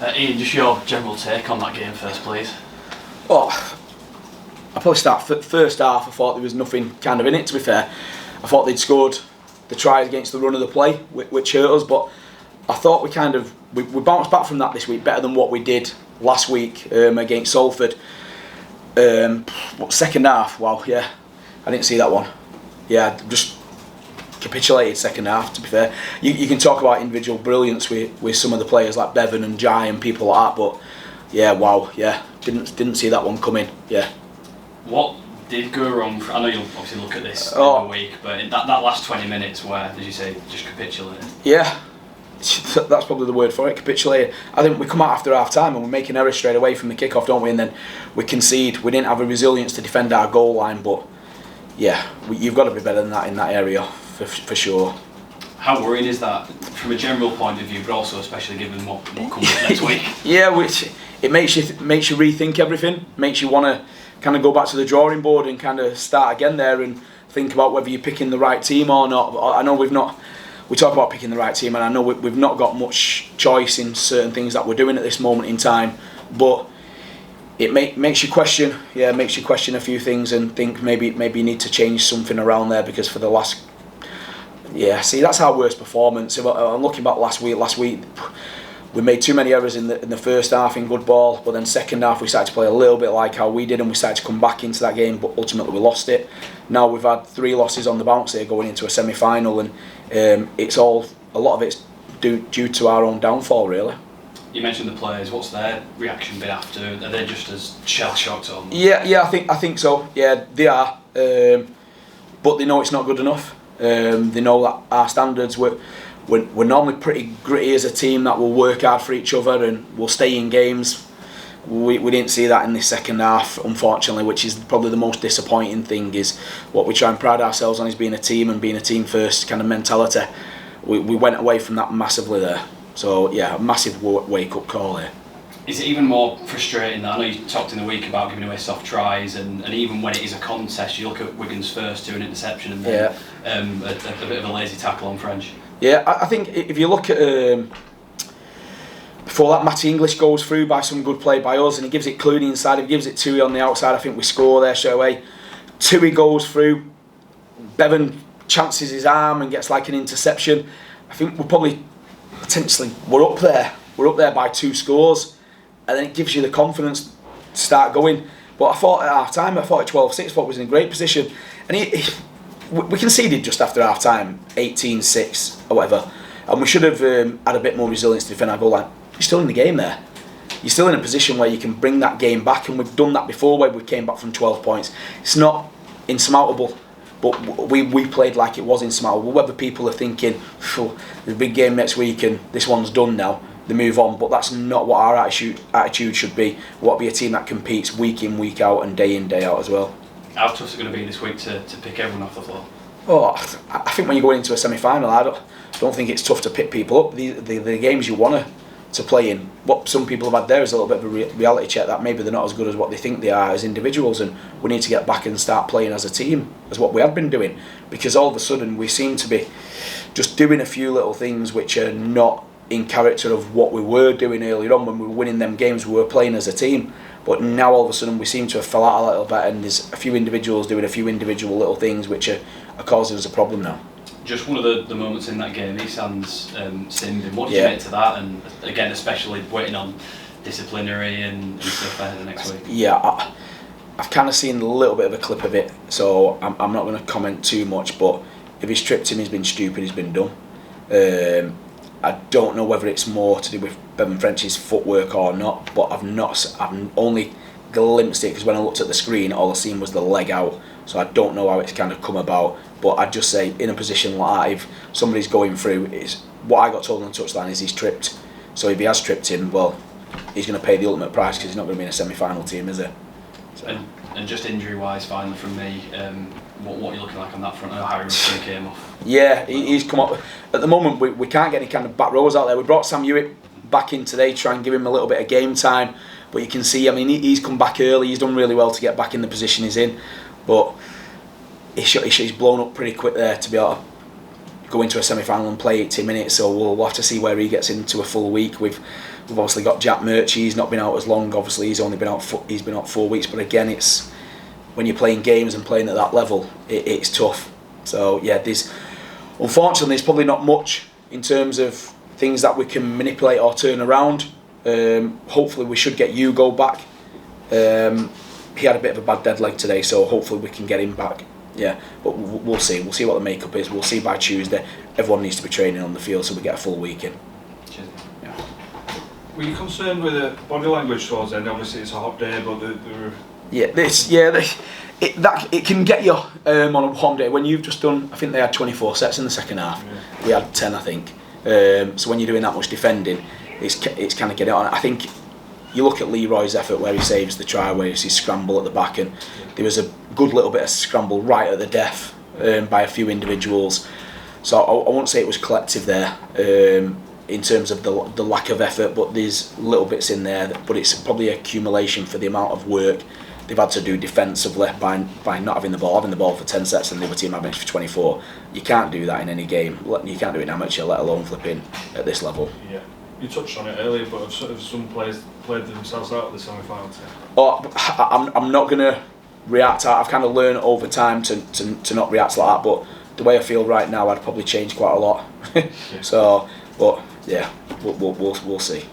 Ian, just your general take on that game first, please. Well, I'll probably start first half. I thought there was nothing kind of in it, to be fair. I thought they'd scored the tries against the run of the play, which hurt us, but I thought we bounced back from that this week better than what we did last week against Salford. Second half, wow, yeah, I didn't see that one. Yeah, just capitulated second half, to be fair. You can talk about individual brilliance with some of the players like Bevan and Jai and people like that, but yeah, wow, yeah, didn't see that one coming, yeah. What did go wrong? I know you'll obviously look at this in a week, but in that last 20 minutes where, as you say, just capitulated. Yeah, that's probably the word for it, capitulated. I think we come out after half time and we're making errors straight away from the kick-off, don't we? And then we concede. We didn't have a resilience to defend our goal line, but yeah, you've got to be better than that in that area, for sure. How worrying is that from a general point of view, but also especially given what comes next week? Yeah, which it makes you rethink everything, makes you want to kind of go back to the drawing board and kind of start again there and think about whether you're picking the right team or not. I know we talk about picking the right team, and I know we've not got much choice in certain things that we're doing at this moment in time, but it makes you question a few things and think maybe you need to change something around there, because for the last, that's our worst performance. I'm looking back last week we made too many errors in the first half in good ball, but then second half we started to play a little bit like how we did, and we started to come back into that game, but ultimately we lost it. Now we've had 3 losses on the bounce here going into a semi-final, and a lot of it's due to our own downfall, really. You mentioned the players. What's their reaction been after? Are they just as shell-shocked on? Yeah, I think so. Yeah, they are, but they know it's not good enough. They know that our standards we're normally pretty gritty as a team, that will work hard for each other and will stay in games. We didn't see that in the second half, unfortunately, which is probably the most disappointing thing. Is what we try and pride ourselves on, is being a team and being a team first kind of mentality. We went away from that massively there. So yeah, a massive wake up call here. Is it even more frustrating that I know you talked in the week about giving away soft tries, and even when it is a contest, you look at Wigan's first to an interception and then a bit of a lazy tackle on French. Yeah, I think if you look at before that, Matty English goes through by some good play by us, and he gives it Clooney inside, he gives it Tui on the outside. I think we score there straight away. Tui goes through, Bevan chances his arm and gets like an interception. I think we're probably potentially we're up there by 2 scores, and then it gives you the confidence to start going. But I thought at half time, at 12-6, I thought we was in a great position, and we conceded just after half time, 18-6 or whatever, and we should have had a bit more resilience to defend our goal line. You're still in the game there. You're still in a position where you can bring that game back, and we've done that before where we came back from 12 points. It's not insurmountable, but we played like it was insurmountable. Whether people are thinking, there's a big game next week and this one's done now, they move on, but that's not what our attitude should be. We want to be a team that competes week in, week out, and day out as well. How tough is it going to be this week to pick everyone off the floor? Oh, I think when you're going into a semi-final, I don't think it's tough to pick people up. The games you want to play in, what some people have had there is a little bit of a reality check that maybe they're not as good as what they think they are as individuals, and we need to get back and start playing as a team, as what we have been doing, because all of a sudden we seem to be just doing a few little things which are not in character of what we were doing earlier on when we were winning them games. We were playing as a team, but now all of a sudden we seem to have fell out a little bit, and there's a few individuals doing a few individual little things which are causing us a problem now. Just one of the moments in that game, Isan's sin. What did you make to that? And again, especially waiting on disciplinary and stuff ahead of next week. Yeah, I've kind of seen a little bit of a clip of it, so I'm not going to comment too much. But if he's tripped him, he's been stupid, he's been dumb. I don't know whether it's more to do with Bevan French's footwork or not, but I've only glimpsed it because when I looked at the screen, all I seen was the leg out. So I don't know how it's kind of come about, but I'd just say in a position like that, if somebody's going through, is what I got told on the touchline is he's tripped. So if he has tripped him, well, he's going to pay the ultimate price because he's not going to be in a semi-final team, is he? So. And just injury-wise, finally from me, what are you looking like on that front? I know Harry Wilson came off. Yeah, he's come up. At the moment, we can't get any kind of back rows out there. We brought Sam Hewitt back in today, try and give him a little bit of game time. But you can see, I mean, he's come back early. He's done really well to get back in the position he's in. But he's blown up pretty quick there to be able to go into a semi-final and play 80 minutes. So we'll have to see where he gets into a full week. We've obviously got Jack Murchie. He's not been out as long. Obviously, he's only been out. He's been out 4 weeks. But again, it's when you're playing games and playing at that level, it's tough. So yeah, unfortunately there's probably not much in terms of things that we can manipulate or turn around. Hopefully we should get Hugo back. He had a bit of a bad dead leg today, so hopefully we can get him back. Yeah, but we'll see. We'll see what the makeup is. We'll see by Tuesday. Everyone needs to be training on the field so we get a full week in. Yeah. Were you concerned with the body language towards the end? Obviously it's a hot day, but it can get you on a hot day when you've just done. I think they had 24 sets in the second half. Yeah. We had 10, I think. So when you're doing that much defending, it's kind of get it on. I think you look at Leroy's effort where he saves the try, where he scramble at the back, and there was a good little bit of scramble right at the death by a few individuals. So I won't say it was collective there in terms of the lack of effort, but there's little bits in there. But it's probably accumulation for the amount of work they've had to do defensively by not having the ball for 10 sets and the other team having it for 24. You can't do that in any game. You can't do it in amateur, let alone flipping at this level. Yeah. You touched on it earlier, but have some players played themselves out of the semi-final? I'm not going to react to that. I've kind of learned over time to not react like that, but the way I feel right now, I'd probably change quite a lot. So, but yeah, we'll see.